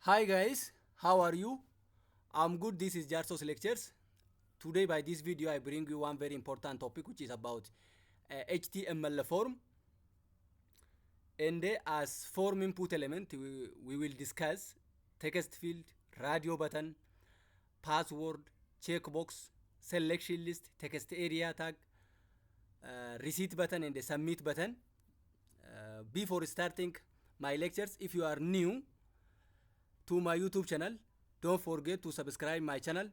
Hi guys, how are you? I'm good. This is Jarsos Lectures. Today by this video I bring you one very important topic which is about HTML form. And as form input element we will discuss text field, radio button, password, checkbox, selection list, text area tag, receipt button and the submit button. Before starting my lectures, if you are new to my YouTube channel, don't forget to subscribe my channel,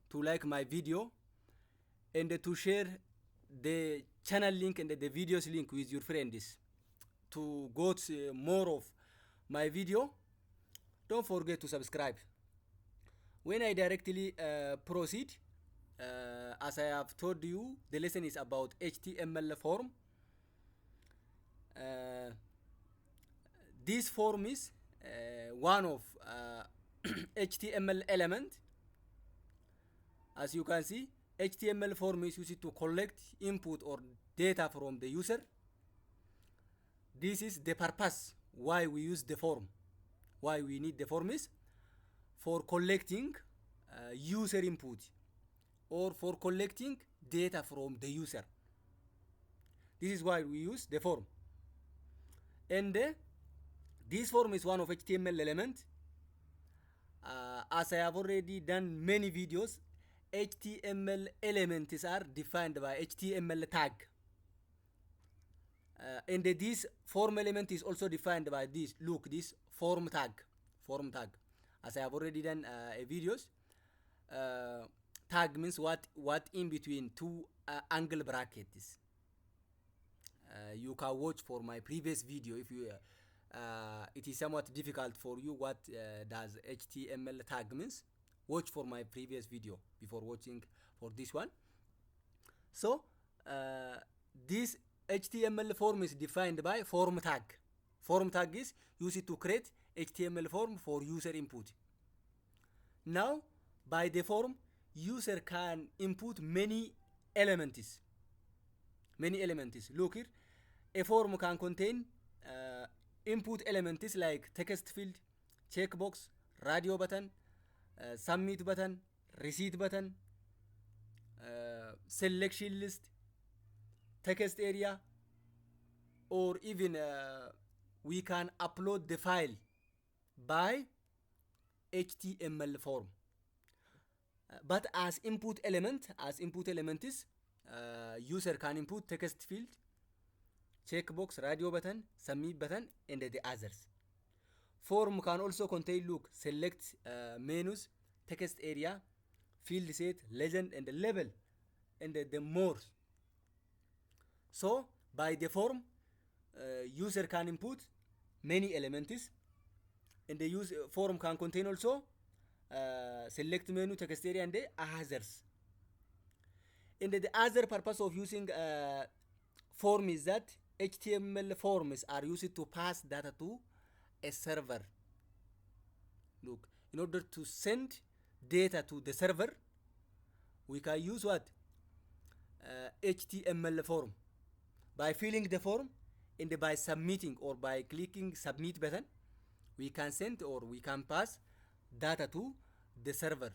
to like my video, and to share the channel link and the videos link with your friends. To go to more of my video, don't forget to subscribe. When I directly proceed, as I have told you, the lesson is about HTML form. This form is one of HTML element. As you can see, HTML form is used to collect input or data from the user. This is the purpose why we use the form. Why we need the form is for collecting user input or for collecting data from the user. This is why we use the form. And this form is one of HTML element. As I have already done many videos, HTML elements are defined by HTML tag. And this form element is also defined by this. Look, this form tag. Form tag. As I have already done videos, tag means what in between two angle brackets. You can watch for my previous video if you. It is somewhat difficult for you what does HTML tag means. Watch for my previous video before watching for this one. So this HTML form is defined by form tag. Form tag is used to create HTML form for user input. Now by the form, user can input many elements. Many elements. Look here, a form can contain input elements like text field, checkbox, radio button, submit button, receipt button, selection list, text area, or even we can upload the file by HTML form. But as input element is user can input text field, checkbox, radio button, submit button, and the others. Form can also contain look, select menus, text area, field set, legend, and the label, and the more. So by the form, user can input many elements, and the form can contain also select menu, text area, and the others. And the other purpose of using form is that HTML forms are used to pass data to a server. Look, in order to send data to the server, we can use what? HTML form. By filling the form and by submitting or by clicking submit button, we can send or we can pass data to the server.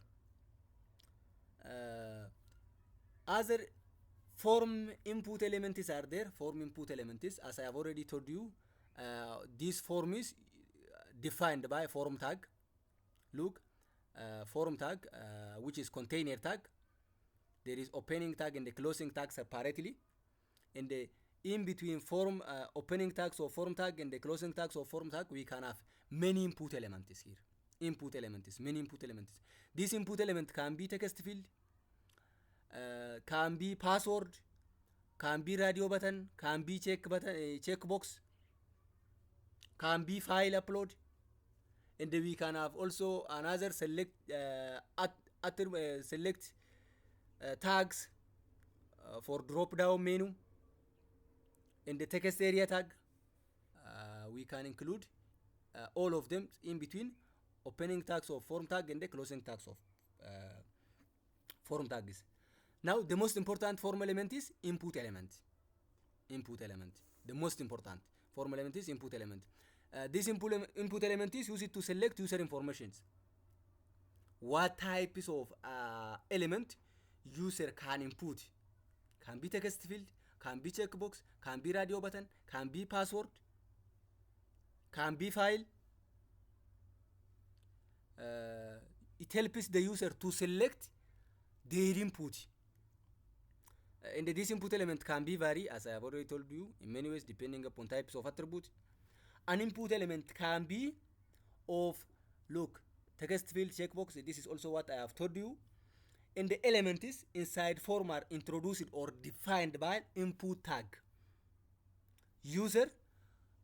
Other form input elements are there. Form input elements, as I have already told you, this form is defined by form tag. Look, form tag, which is container tag. There is opening tag and the closing tag separately. And the in between form opening tags or form tag and the closing tags or form tag, we can have many input elements here. Input elements, many input elements. This input element can be text field, can be password, can be radio button, can be checkbox, can be file upload, and we can have also another select select tags for drop down menu. In the text area tag, we can include all of them in between opening tags of form tag and the closing tags of form tags. Now the most important form element is input element. Input element. The most important form element is input element. This input element is used to select user informations. What types of element user can input? Can be text field, can be checkbox, can be radio button, can be password, can be file. It helps the user to select their input. And this input element can be vary, as I have already told you, in many ways depending upon types of attribute. An input element can be of, look, text field, checkbox. This is also what I have told you. And the element is inside form are introduced or defined by input tag. User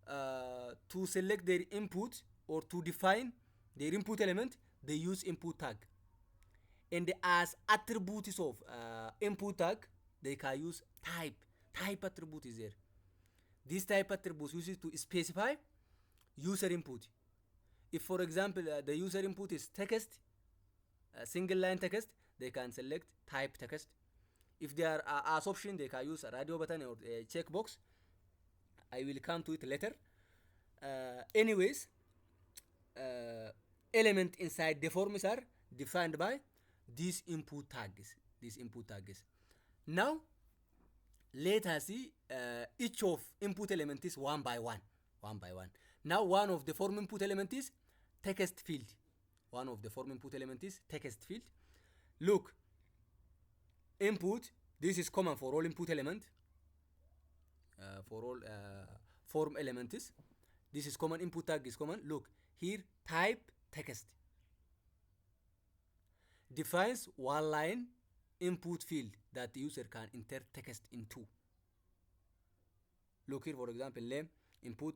to select their input or to define their input element, they use input tag. And as attributes of input tag, they can use type. Type attribute is there. This type attribute uses to specify user input. If, for example, the user input is text, single line text, they can select type text. If they are as option, they can use a radio button or a checkbox. I will come to it later. Anyways, element inside the forms are defined by these input tags. Now, let us see each of input element is one by one. Now, one of the form input element is text field. Look, input, this is common for all input element, for all form elements. This is common, input tag is common. Look, here type text defines one line input field that the user can enter text into. Look here, for example, name, input,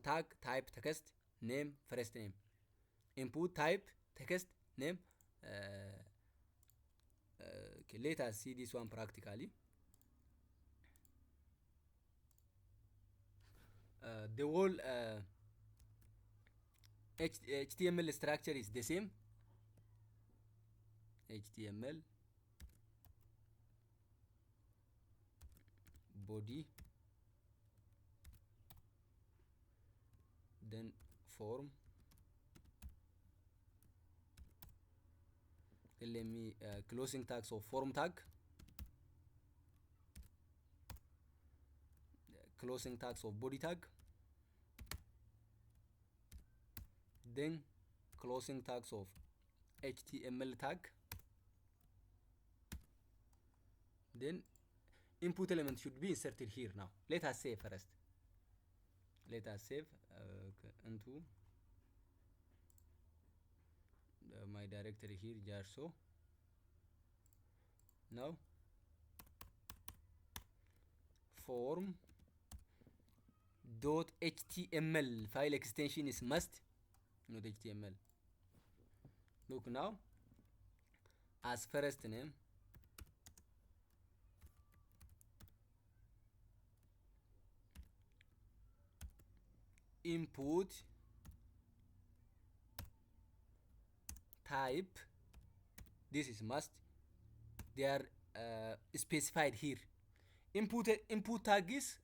tag, type text, name, first name. Input, type, text, name. Okay, let us see this one practically. The whole HTML structure is the same. HTML body, then form. Let me closing tags of form tag, closing tags of body tag, then closing tags of HTML tag, then input element should be inserted here. Now let us save first. Into my directory here, Jarso. Now form .html file extension is must, not HTML. Look now, as first name, input, type, this is must. They are specified here. Input tag is,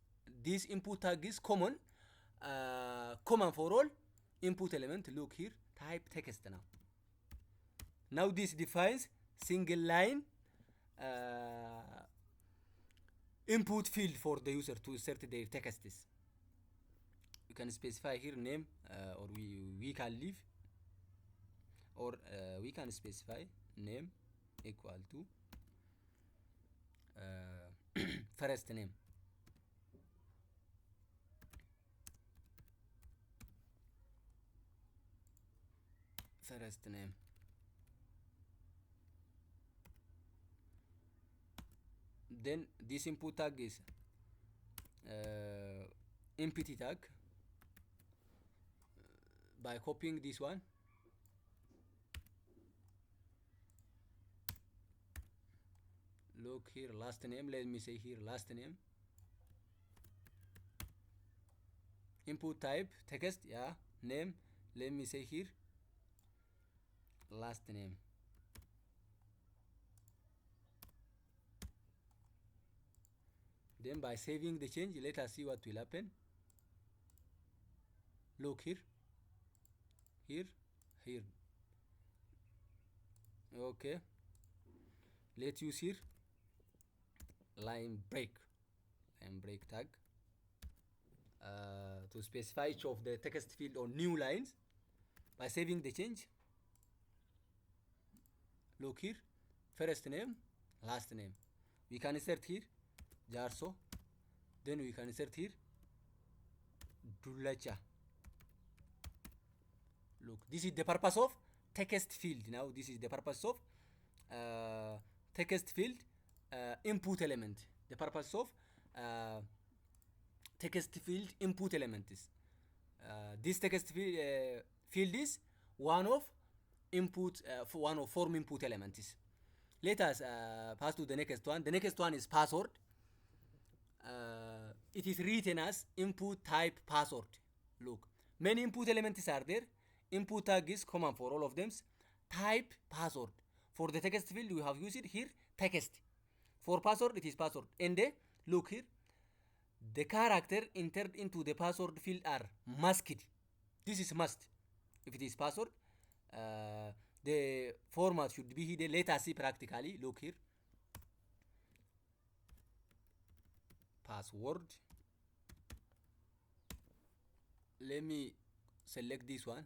this input tag is common, common for all input element. Look here, type text now. Now this defines single line input field for the user to insert their text. You can specify here name, or we can leave, or we can specify name equal to first name. Then this input tag is empty tag. By copying this one, look here, last name. Let me say here last name. Input type text, yeah, name. Let me say here last name. Then by saving the change, let us see what will happen. Look here, here, here. Okay, let's use here line break tag to specify each of the text field or new lines by saving the change. Look here, first name, last name. We can insert here Jarso, then we can insert here Dulacha. Look, this is the purpose of text field. Now this is the purpose of text field input element. The purpose of text field input element is this text field is one of input one of form input elements. Let us pass to the next one. The next one is password. It is written as input type password. Look, many input elements are there. Input tag is common for all of them. Type password. For the text field, we have used it here text. For password, it is password. And look here, the character entered into the password field are masked. This is must. If it is password, the format should be hidden. Let us see practically. Look here, password. Let me select this one.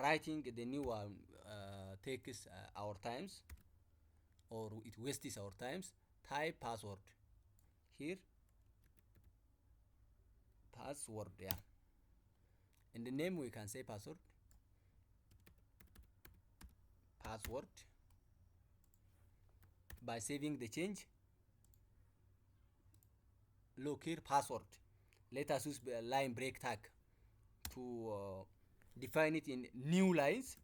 Writing the new one takes our times, or it wastes our times. Type password here, password, yeah. In the name we can say password, by saving the change. Look here, password. Let us use line break tag to define it in new lines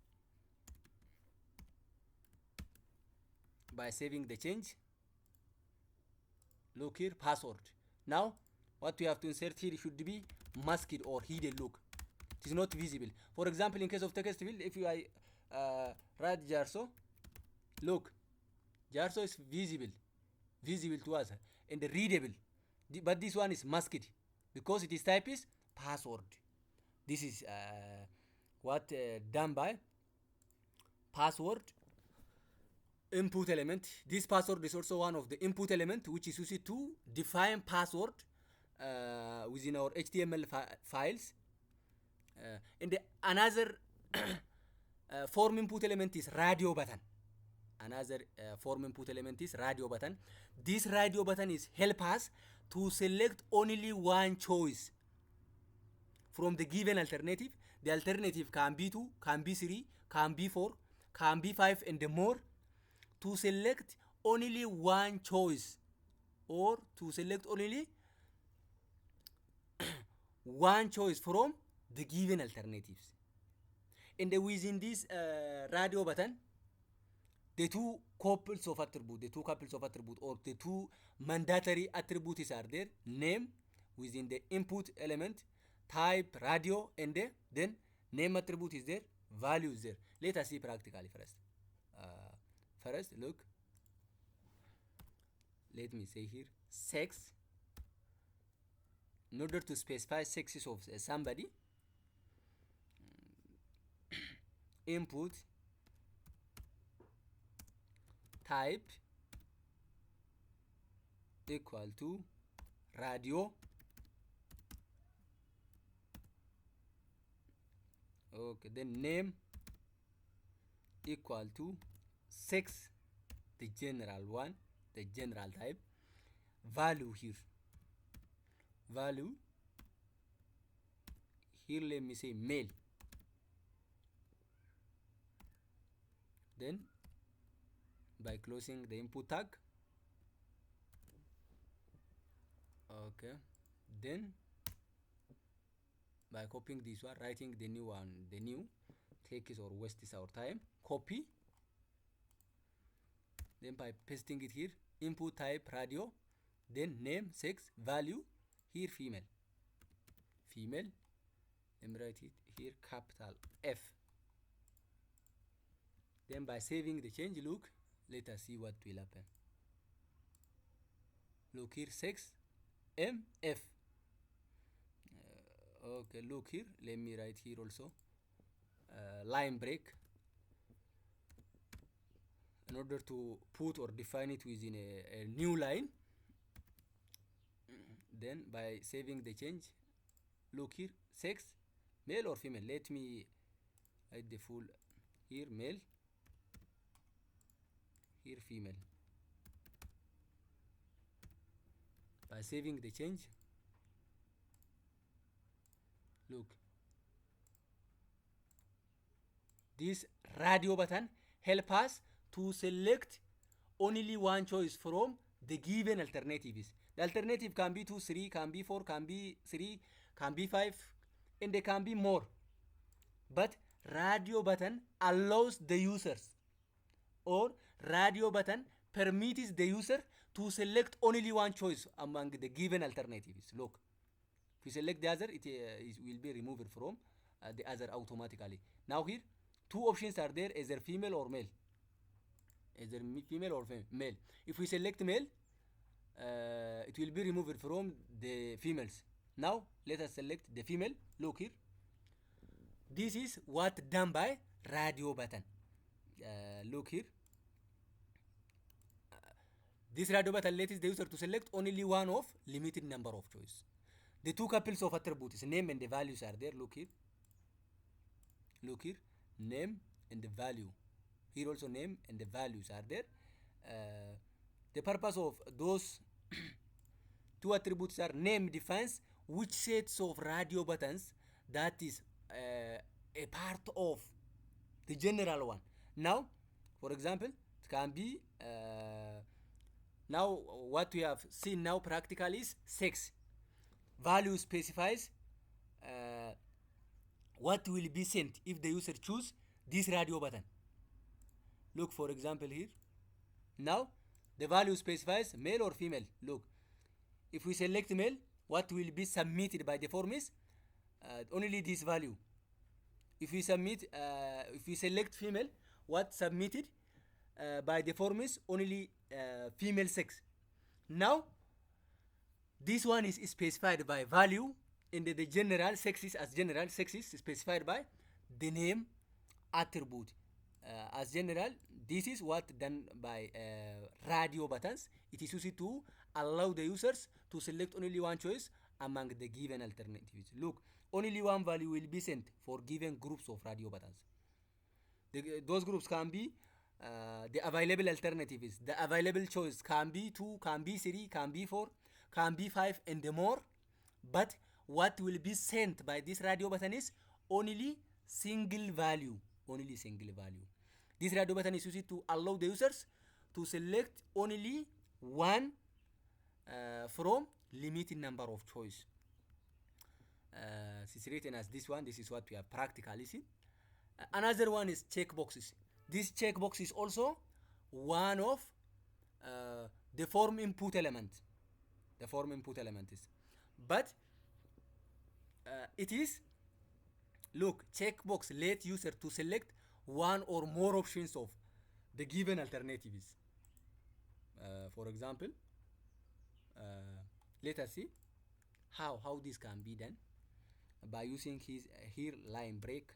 by saving the change. Look here, password. Now what we have to insert here should be masked or hidden. Look, it is not visible. For example, in case of text field, if I write Jarso, look, Jarso is visible to us and readable, but this one is masked because its type is password. This is what done by password input element. This password is also one of the input element which is used to define password within our HTML files. And another form input element is radio button. Another form input element is radio button. This radio button is help us to select only one choice from the given alternative. The alternative can be 2, can be 3, can be 4, can be 5 and more. To select only one choice, or to select only one choice from the given alternatives. And within this radio button, the two couples of attribute, or the two mandatory attributes are there. Name within the input element, type radio, and then name attribute is there, value is there. Let us see practically first. First, look. Let me say here sex. In order to specify sexes of somebody, input type equal to radio. Okay, then name equal to sex, the general one, the general type. Value here, let me say male. Then by closing the input tag, okay, then by copying this one, writing the new one, the new takes or wastes our time. Copy, then by pasting it here, input type radio, then name sex, value here female. Let me write it here capital F. Then by saving the change, look, let us see what will happen. Look here, sex MF. Okay, look here, let me write here also line break in order to put or define it within a new line. Then by saving the change, look here, sex, male or female. Let me write the full here, male, here female. By saving the change, look, this radio button help us to select only one choice from the given alternatives. The alternative can be 2, 3, can be 4, can be 3, can be 5, and they can be more. But radio button allows the users, or radio button permits the user to select only one choice among the given alternatives. Look, if you select the other, it will be removed from the other automatically. Now here, two options are there, either female or male. Either female or male. If we select male, it will be removed from the females. Now let us select the female. Look here. This is what done by radio button. Look here. This radio button lets the user to select only one of limited number of choice. The two couples of attributes, name and the values are there. Look here. Look here. Name and the value. Here also name and the values are there. The purpose of those two attributes are name defines which sets of radio buttons that is a part of the general one. Now, for example, it can be now what we have seen now practically is sex. Value specifies what will be sent if the user choose this radio button. Look, for example here. Now the value specifies male or female. Look, if we select male, what will be submitted by the form is only this value. If we select female, what submitted by the form is only female sex. Now this one is specified by value, and the general sex is specified by the name attribute. As general, this is what done by radio buttons. It is used to allow the users to select only one choice among the given alternatives. Look, only one value will be sent for given groups of radio buttons. Those groups can be the available alternatives. The available choice can be 2, can be 3, can be 4, can be 5, and more. But what will be sent by this radio button is only single value. Only single value. This radio button is used to allow the users to select only one from limited number of choice. It's written as this one. This is what we have practically seen. Another one is checkboxes. This checkbox is also one of the form input element. The form input element is, but it is, look, checkbox let user to select one or more options of the given alternatives. For example, let us see how this can be done by using his here line break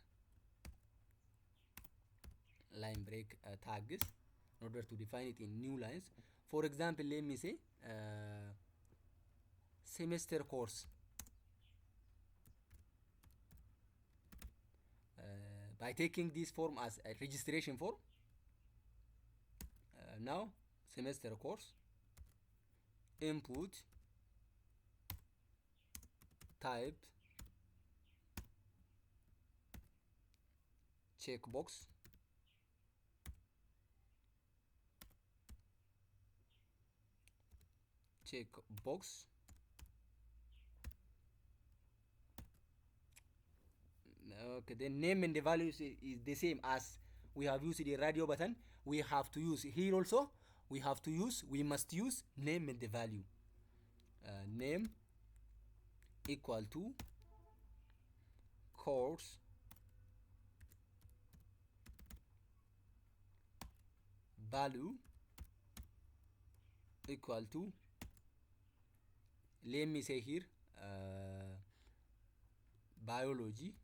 tags in order to define it in new lines. For example, let me say semester course. By taking this form as a registration form, now semester course input type checkbox Okay, the name and the values is the same as we have used the radio button. We have to use here also. We must use name and the value. Name equal to course value equal to, let me say here biology,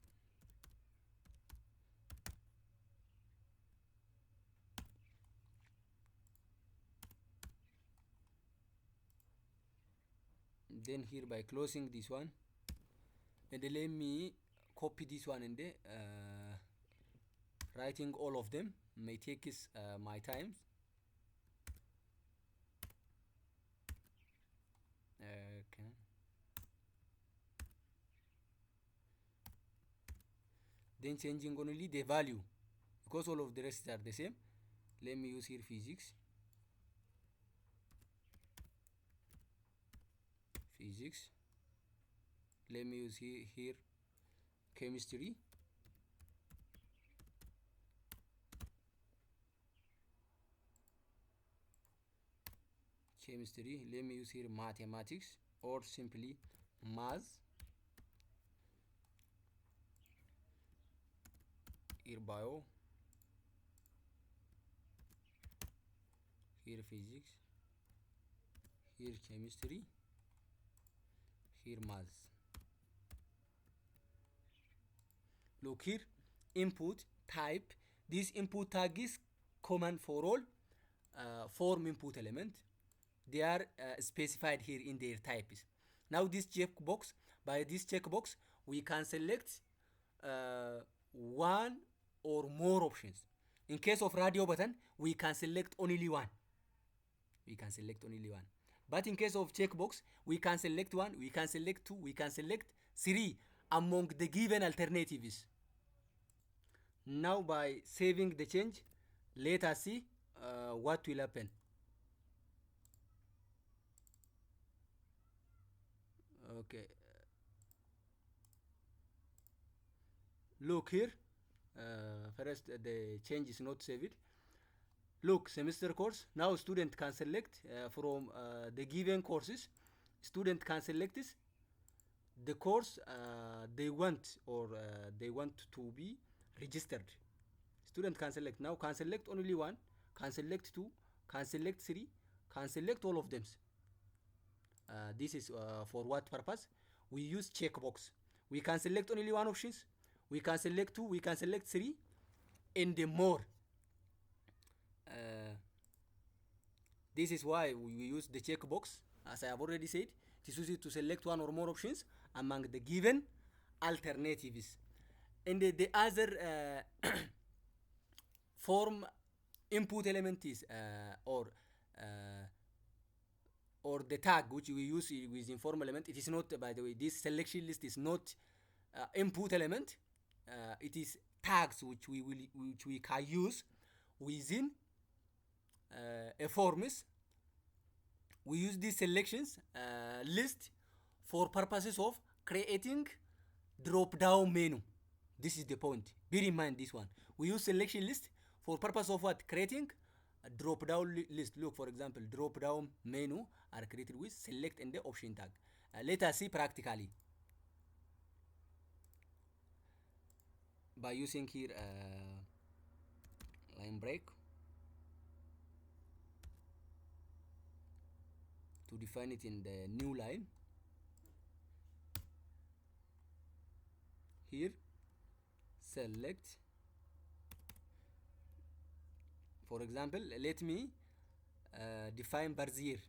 then here by closing this one, and then let me copy this one, and then writing all of them may take my time. Okay. Then changing only the value because all of the rest are the same. Let me use here physics, let me use here chemistry, let me use here mathematics or simply math, here bio, here physics, here chemistry, here math. Look here, input type. This input tag is common for all form input element. They are specified here in their types. Now this checkbox, by this checkbox, we can select one or more options. In case of radio button, we can select only one. But in case of checkbox, we can select one, we can select two, we can select three among the given alternatives. Now by saving the change, let us see what will happen. Okay. Look here. First, the change is not saved. Look, semester course. Now student can select from the given courses. Student can select the course they want, or they want to be registered. Student can select. Now can select only one, can select two, can select three, can select all of them. This is for what purpose? We use checkbox. We can select only one options, we can select two, we can select three, and more. This is why we use the checkbox. As I have already said, it is used to select one or more options among the given alternatives. And the other form input element is or the tag which we use with informal element. It is not, by the way, this selection list is not input element. It is tags which we can use within a forms. We use these selections list for purposes of creating drop down menu. This is the point. Bear in mind this one. We use selection list for purpose of what? Creating a drop down list. Look, for example, drop down menu are created with select and the option tag. Let us see practically by using here line break to define it in the new line. Here select, for example, let me define Barzier.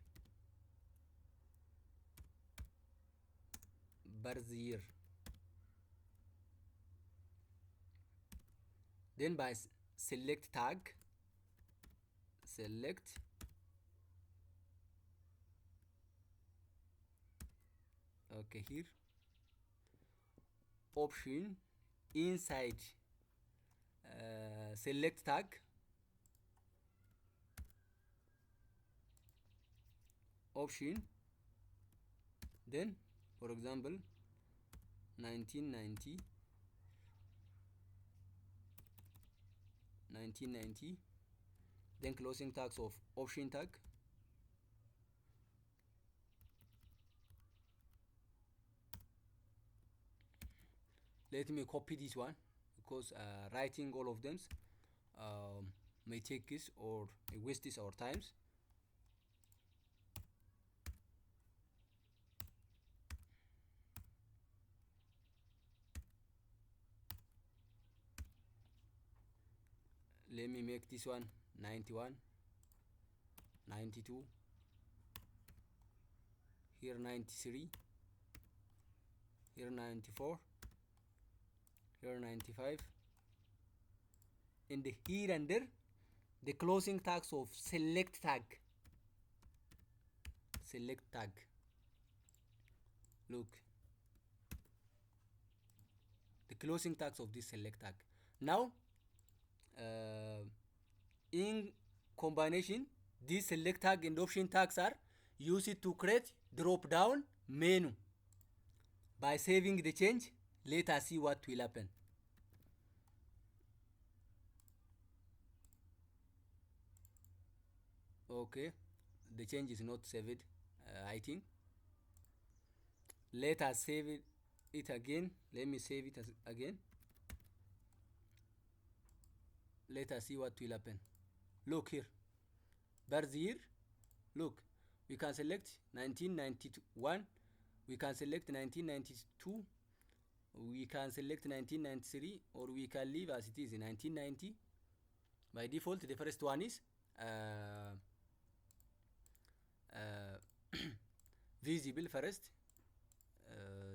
Then by select tag, select okay, here option inside select tag, option, then for example 1990, then closing tags of option tag, let me copy this one because writing all of them may take this or may waste this our times. let me make this one 91, 92, here 93, here 94, here 95, and here under the closing tags of select tag. Look, the closing tags of this select tag. Now in combination, these select tag and option tags are used to create drop down menu. By saving the change, let us see what will happen. Okay, the change is not saved, I think. Let us save it again. Let me save it again. Let us see what will happen. Look here, birth year. Look, we can select 1991, we can select 1992, we can select 1993, or we can leave as it is 1990. By default, the first one is visible first.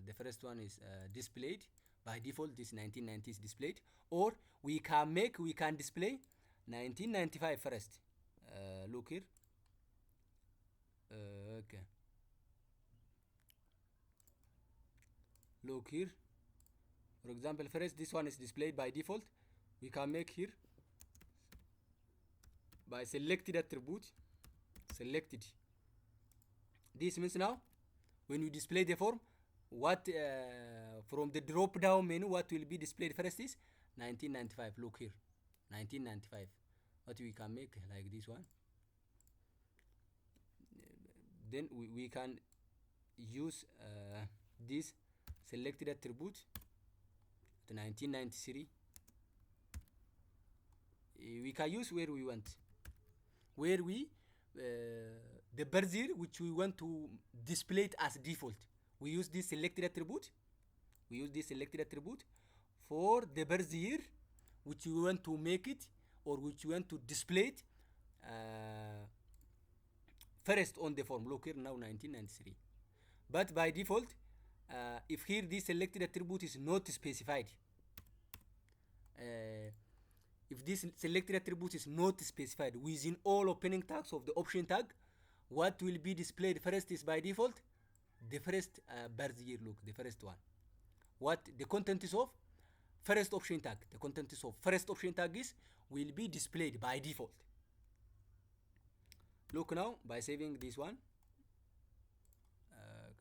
The first one is displayed. By default, this 1990 is displayed. Or we can display 1995 first. Look here. Okay. Look here. For example, first this one is displayed by default. We can make here by selected attribute. Selected. This means now when you display the form, what from the drop down menu, what will be displayed first is 1995. Look here, 1995. What we can make like this one. Then we can use this selected attribute, the 1993. We can use where we want, where we the birth year which we want to display it as default. We use this selected attribute. We use this selected attribute for the birth year which we want to make it, or which we want to display it first on the form. Look here now, 1993. But by default, if here this selected attribute is not specified, if this selected attribute is not specified within all opening tags of the option tag, what will be displayed first is by default the first birth year. Look, the first one. What the content is of first option tag. The content is of first option tag is will be displayed by default. Look now, by saving this one,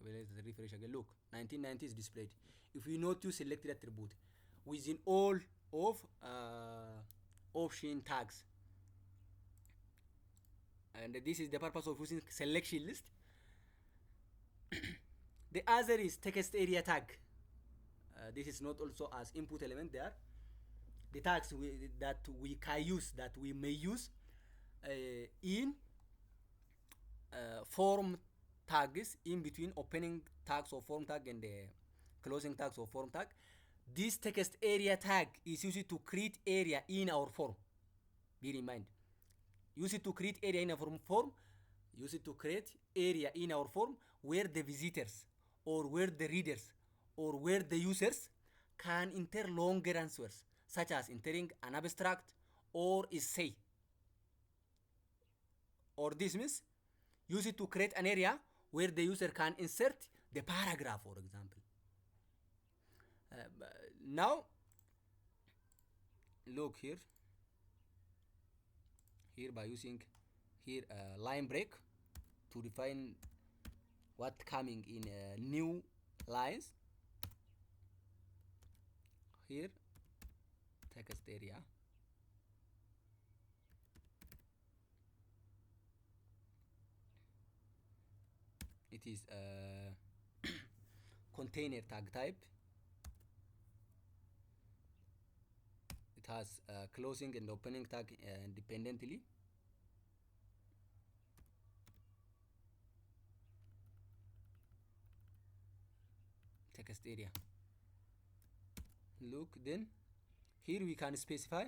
let's refresh again. Look, 1990 is displayed. If we not use selected attribute within all of option tags, and this is the purpose of using selection list. The other is text area tag. This is not also as input element there. The tags that we can use, that we may use in form tags, in between opening tags of form tag and the closing tags of form tag. This text area tag is used to create area in our form. Bear in mind, use it to create area in our form. Use it to create area in our form where the visitors, or where the readers, or where the users can enter longer answers, such as entering an abstract or essay. Or this means use it to create an area where the user can insert the paragraph, for example. Now, look here. Here, by using here line break to define what coming in new lines. Here, text area. It is container tag type. It has closing and opening tag independently. Text area. Look, then here we can specify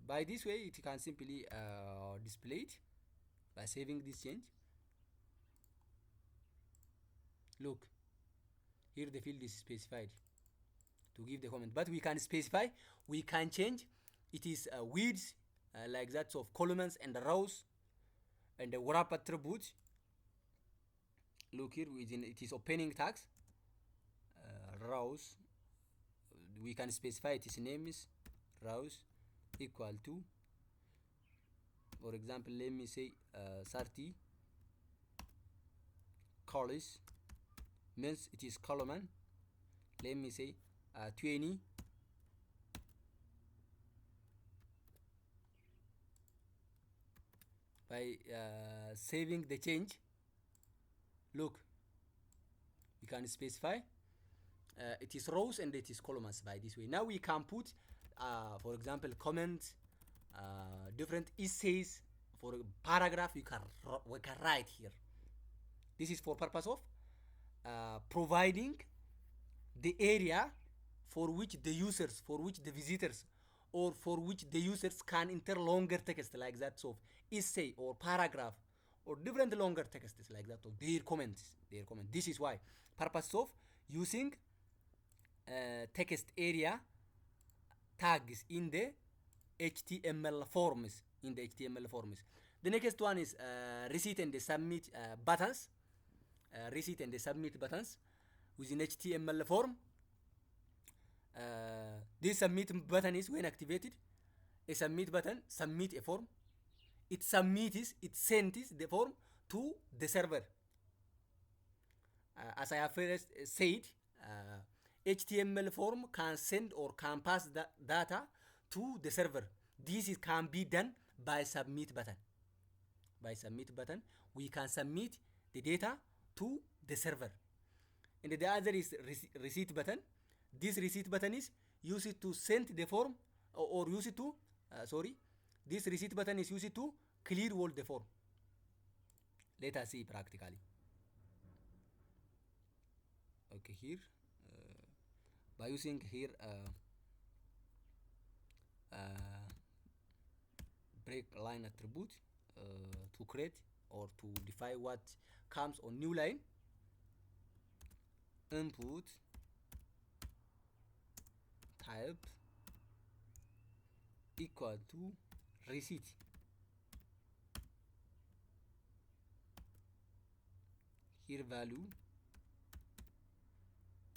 By this way, it can simply display it by saving this change. Look, here the field is specified to give the comment, but we can specify, we can change. It is width like that of columns and the rows and the wrap attributes. Look here, within it is opening tags, rows. We can specify its name is rows equal to, for example, let me say 30 colors means it is column. Let me say 20 by saving the change. Look, we can specify it is rows and it is columns by this way. Now we can put for example comments, different essays. For a paragraph we can write here. This is for purpose of providing the area for which the users, for which the visitors, or for which the users can enter longer text like that of essay or paragraph or different longer texts like that of their comments. This is why purpose of using text area tags in the HTML forms. The next one is receipt and the submit buttons. Receipt and the submit buttons within HTML form. This submit button is when activated. A submit button submit a form. It sends the form to the server. As I have first said, HTML form can send or can pass the data to the server. This can be done by submit button. By submit button, we can submit the data to the server. And the other is receipt button. This receipt button is used to send the form or use it to this receipt button is used to clear all the form. Let us see practically. Okay, here by using here break line attribute to create or to define what comes on new line. Input type equal to receipt. Here value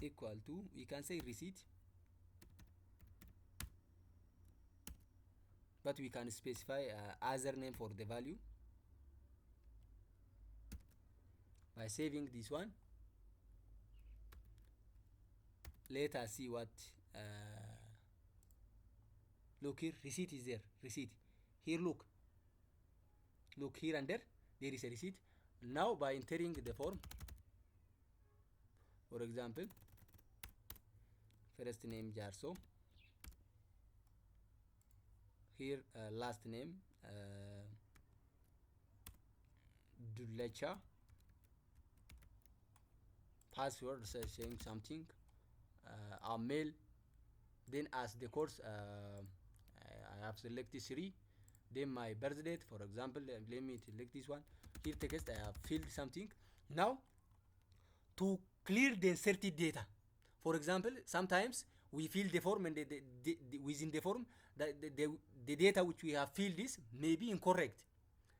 equal to, we can say receipt, but we can specify other name for the value by saving this one. Let us see what look here, receipt is there. Receipt here, look here and there is a receipt. Now by entering the form, for example, first name Jarso, here last name Dulecha, password saying something, our mail. Then as the course I have selected 3. Then my birth date, for example, let me select this one. Here text, I have filled something. Now to clear the inserted data, for example, sometimes we fill the form and within the form the data which we have filled is may be incorrect.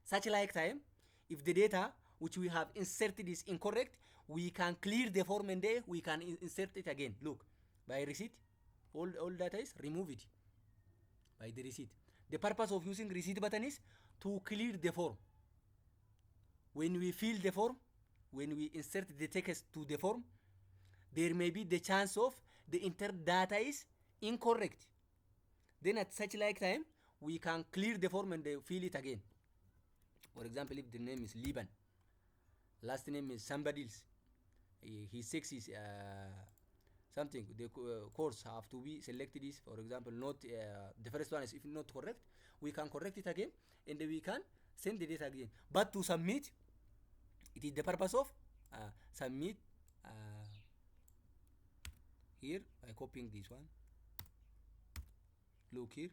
Such like time, if the data which we have inserted is incorrect, we can clear the form and we can insert it again. Look, by receipt, all data is remove it by the receipt. The purpose of using receipt button is to clear the form. When we fill the form, when we insert the text to the form, there may be the chance of the entered data is incorrect. Then at such like time, we can clear the form and fill it again. For example, if the name is Liban, last name is somebody else, his sex is something, the course have to be selected is, for example, not the first one is if not correct, we can correct it again and we can send the data again. But to submit, it is the purpose of submit here by copying this one. Look here,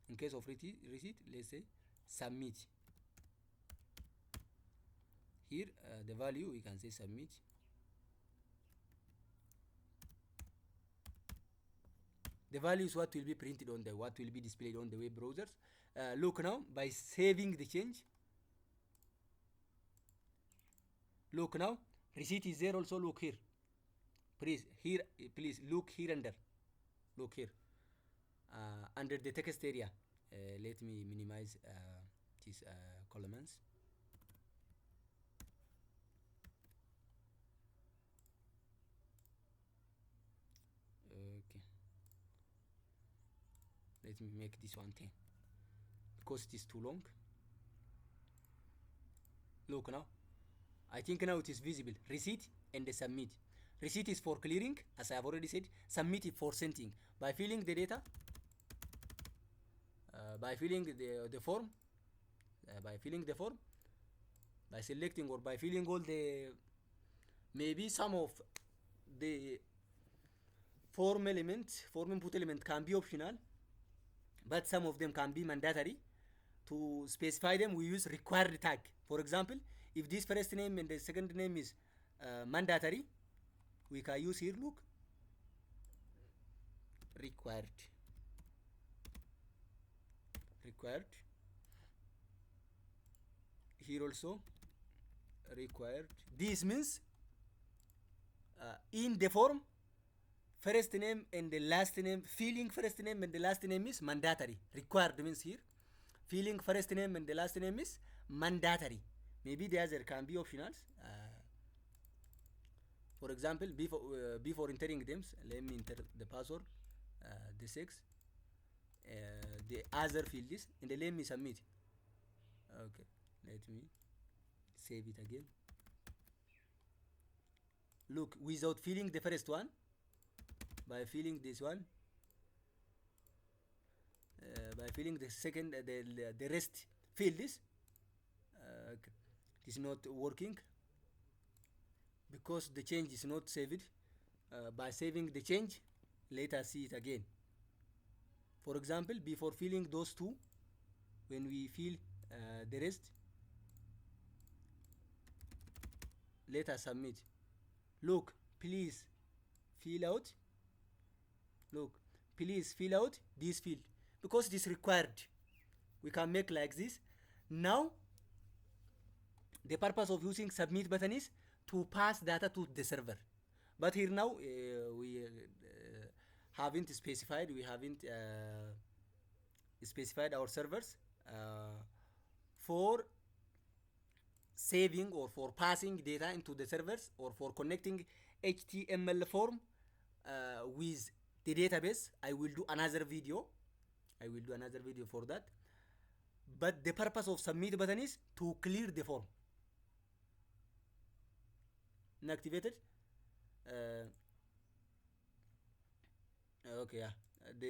In case of receipt, let's say submit. Here the value we can say submit. The value is what will be printed on what will be displayed on the web browsers. Look now, by saving the change. Look now, receipt is there also. Look here. Please look here under. Look here. Under the text area. Let me minimize these columns. Okay. Let me make this one 10 because it is too long. Look now. I think now it is visible. Receipt and the submit. Receipt is for clearing, as I have already said. Submit is for sending. By filling the data, by filling the form, by selecting or by filling all the, maybe some of the form input element can be optional, but some of them can be mandatory. To specify them, we use required tag. For example, if this first name and the second name is mandatory, we can use here, look, required. Here also required. This means in the form, first name and the last name, filling first name and the last name is mandatory. Required means here filling first name and the last name is mandatory. Maybe the other can be optionals. For example, before entering them, let me enter the password, the sex, the other field is, and let me submit. Okay, let me save it again. Look, without filling the first one, by filling this one, by filling the second, the rest field is, okay, it is not working because the change is not saved. By saving the change, let us see it again. For example, before filling those two, when we fill the rest, let us submit. Look, please fill out. Look, please fill out this field because it is required. We can make like this. Now, the purpose of using submit button is to pass data to the server. But here now we haven't specified. We haven't specified our servers for saving or for passing data into the servers or for connecting HTML form with the database. I will do another video for that. But the purpose of submit button is to clear the form. Inactivated. Okay, yeah.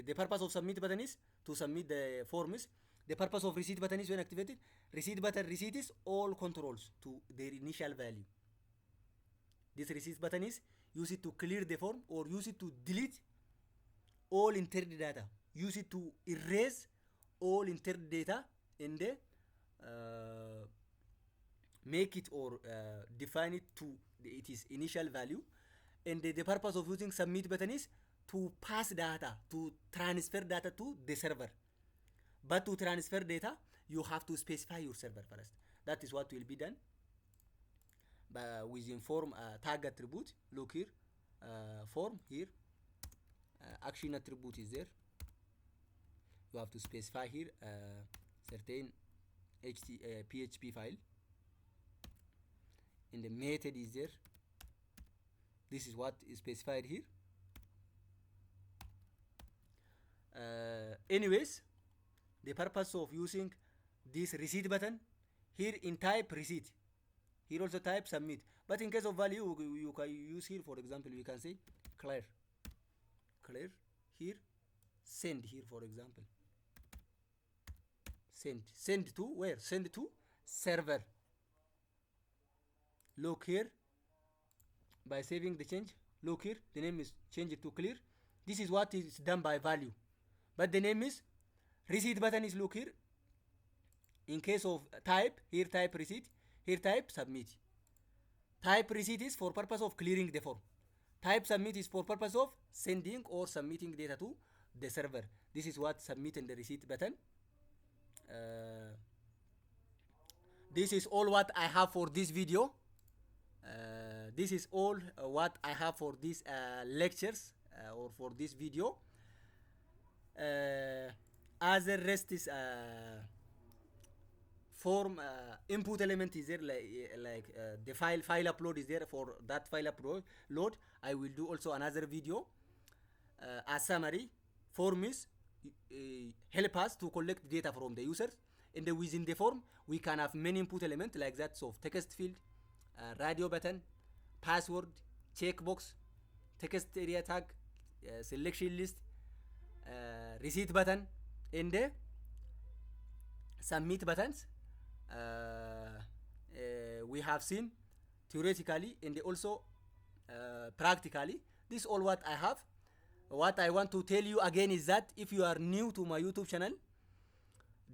The purpose of submit button is to submit the forms. The purpose of receipt button is when activated. Receipt button receives all controls to their initial value. This receipt button is use it to clear the form or use it to delete all entered data. Use it to erase all entered data in the make it or define it to its initial value. And the purpose of using submit button is to pass data, to transfer data to the server. But to transfer data, you have to specify your server first. That is what will be done within form tag attribute. Look here, form here, action attribute is there. You have to specify here certain PHP file, and the method is there. This is what is specified here. Anyways, the purpose of using this receipt button here in type receipt, here also type submit, but in case of value you can use here. For example, we can say clear here, send here, for example, send to where? Send to server. Look here, by saving the change, look here, the name is changed to clear. This is what is done by value, but the name is Receipt button is look here. In case of type, here type receipt, here type submit. Type receipt is for purpose of clearing the form. Type submit is for purpose of sending or submitting data to the server. This is what submit and the receipt button. This is all what I have for this video. This is all what I have for these lectures or for this video. As the rest is form input element is there, like the file upload is there. For that file upload, I will do also another video. As summary, form is help us to collect data from the users, and within the form we can have many input elements like that. So text field, radio button, password, checkbox, text area tag, selection list, receipt button, and the submit buttons. We have seen theoretically and also practically. This is all what I have. What I want to tell you again is that if you are new to my YouTube channel,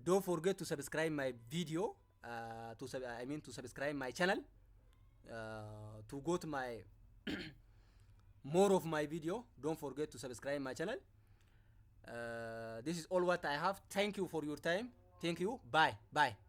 don't forget to subscribe my video, to subscribe my channel, to go to my more of my video. Don't forget to subscribe my channel. This is all what I have. Thank you for your time. Thank you. Bye.